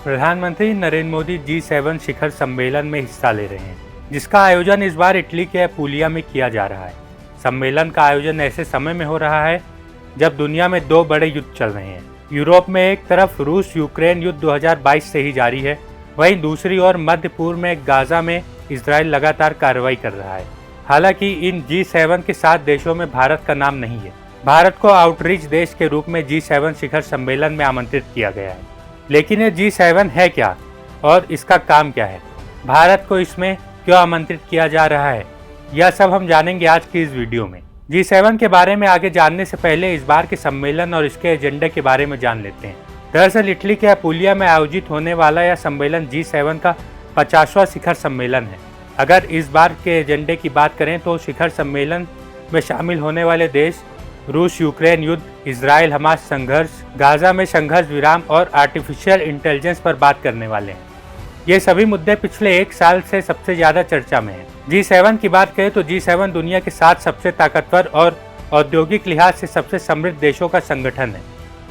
प्रधानमंत्री नरेंद्र मोदी G7 शिखर सम्मेलन में हिस्सा ले रहे हैं, जिसका आयोजन इस बार इटली के अपूलिया में किया जा रहा है। सम्मेलन का आयोजन ऐसे समय में हो रहा है जब दुनिया में दो बड़े युद्ध चल रहे हैं। यूरोप में एक तरफ रूस यूक्रेन युद्ध 2022 से ही जारी है, वहीं दूसरी ओर मध्य पूर्व में गाजा में इजराइल लगातार कार्रवाई कर रहा है। हालांकि इन G7 के 7 देशों में भारत का नाम नहीं है। भारत को आउटरीच देश के रूप में G7 शिखर सम्मेलन में आमंत्रित किया गया है। लेकिन ये G7 है क्या और इसका काम क्या है? भारत को इसमें क्यों आमंत्रित किया जा रहा है? यह सब हम जानेंगे आज की इस वीडियो में। G7 के बारे में आगे जानने से पहले इस बार के सम्मेलन और इसके एजेंडे के बारे में जान लेते हैं। दरअसल इटली के अपूलिया में आयोजित होने वाला यह सम्मेलन G7 का 50वां शिखर सम्मेलन है। अगर इस बार के एजेंडे की बात करें तो शिखर सम्मेलन में शामिल होने वाले देश रूस यूक्रेन युद्ध, इजराइल हमास संघर्ष, गाजा में संघर्ष विराम और आर्टिफिशियल इंटेलिजेंस पर बात करने वाले हैं। ये सभी मुद्दे पिछले एक साल से सबसे ज़्यादा चर्चा में हैं। G7 की बात करें तो G7 दुनिया के 7 सबसे ताकतवर और औद्योगिक लिहाज से सबसे समृद्ध देशों का संगठन है।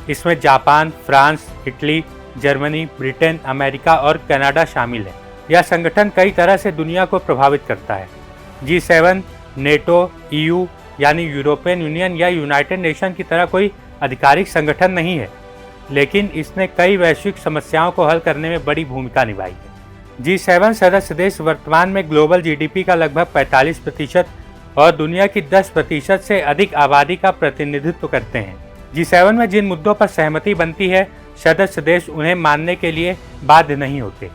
इसमें Japan, France, Italy, Germany, Britain, America और कनाडा शामिल है। यह संगठन कई तरह से दुनिया को प्रभावित करता है। G7 नेटो, EU यानी यूरोपियन यूनियन या यूनाइटेड नेशन की तरह कोई आधिकारिक संगठन नहीं है, लेकिन इसने कई वैश्विक समस्याओं को हल करने में बड़ी भूमिका निभाई है। G7 सदस्य देश वर्तमान में ग्लोबल GDP का लगभग 45% और दुनिया की 10% से अधिक आबादी का प्रतिनिधित्व करते हैं। G7 में जिन मुद्दों पर सहमति बनती है, सदस्य देश उन्हें मानने के लिए बाध्य नहीं होते।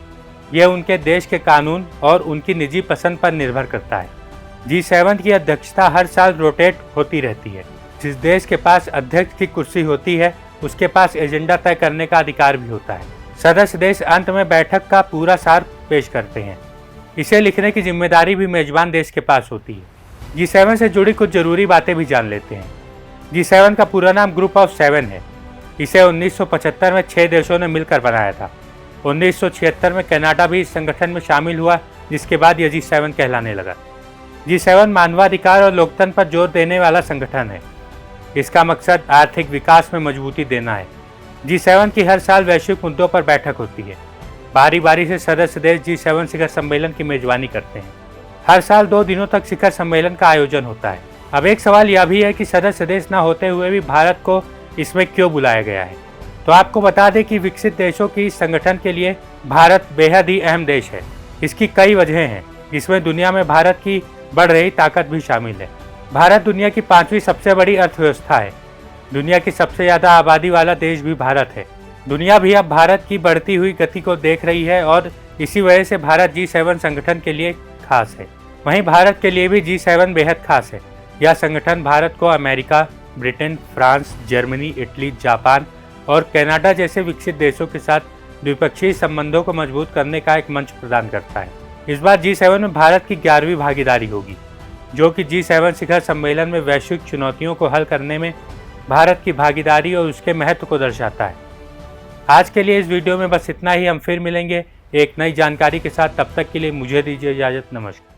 यह उनके देश के कानून और उनकी निजी पसंद पर निर्भर करता है। G7 की अध्यक्षता हर साल रोटेट होती रहती है। जिस देश के पास अध्यक्ष की कुर्सी होती है, उसके पास एजेंडा तय करने का अधिकार भी होता है। सदस्य देश अंत में बैठक का पूरा सार पेश करते हैं। इसे लिखने की जिम्मेदारी भी मेजबान देश के पास होती है। G7 से जुड़ी कुछ जरूरी बातें भी जान लेते हैं। G7 का पूरा नाम ग्रुप ऑफ 7 है। इसे 1975 में 6 देशों ने मिलकर बनाया था। 1976 में कनाडा भी इस संगठन में शामिल हुआ, जिसके बाद यह G7 कहलाने लगा। G7 मानवाधिकार और लोकतंत्र पर जोर देने वाला संगठन है। इसका मकसद आर्थिक विकास में मजबूती देना है। G7 की हर साल वैश्विक मुद्दों पर बैठक होती है। बारी बारी से सदस्य देश G7 शिखर सम्मेलन की मेजबानी करते हैं। हर साल 2 दिनों तक शिखर सम्मेलन का आयोजन होता है। अब एक सवाल यह भी है कि सदस्य देश न होते हुए भी भारत को इसमें क्यों बुलाया गया है? तो आपको बता दें कि विकसित देशों की इस संगठन के लिए भारत बेहद ही अहम देश है। इसकी कई वजहें हैं, जिसमें दुनिया में भारत की बढ़ रही ताकत भी शामिल है। भारत दुनिया की 5वीं सबसे बड़ी अर्थव्यवस्था है। दुनिया की सबसे ज़्यादा आबादी वाला देश भी भारत है। दुनिया भी अब भारत की बढ़ती हुई गति को देख रही है और इसी वजह से भारत G7 संगठन के लिए खास है। वहीं भारत के लिए भी G7 बेहद खास है। यह संगठन भारत को America, Britain, France, Germany, Italy, Japan और कनाडा जैसे विकसित देशों के साथ द्विपक्षीय संबंधों को मजबूत करने का एक मंच प्रदान करता है। इस बार G7 में भारत की 11वीं भागीदारी होगी, जो कि G7 शिखर सम्मेलन में वैश्विक चुनौतियों को हल करने में भारत की भागीदारी और उसके महत्व को दर्शाता है। आज के लिए इस वीडियो में बस इतना ही। हम फिर मिलेंगे एक नई जानकारी के साथ। तब तक के लिए मुझे दीजिए इजाज़त। नमस्कार।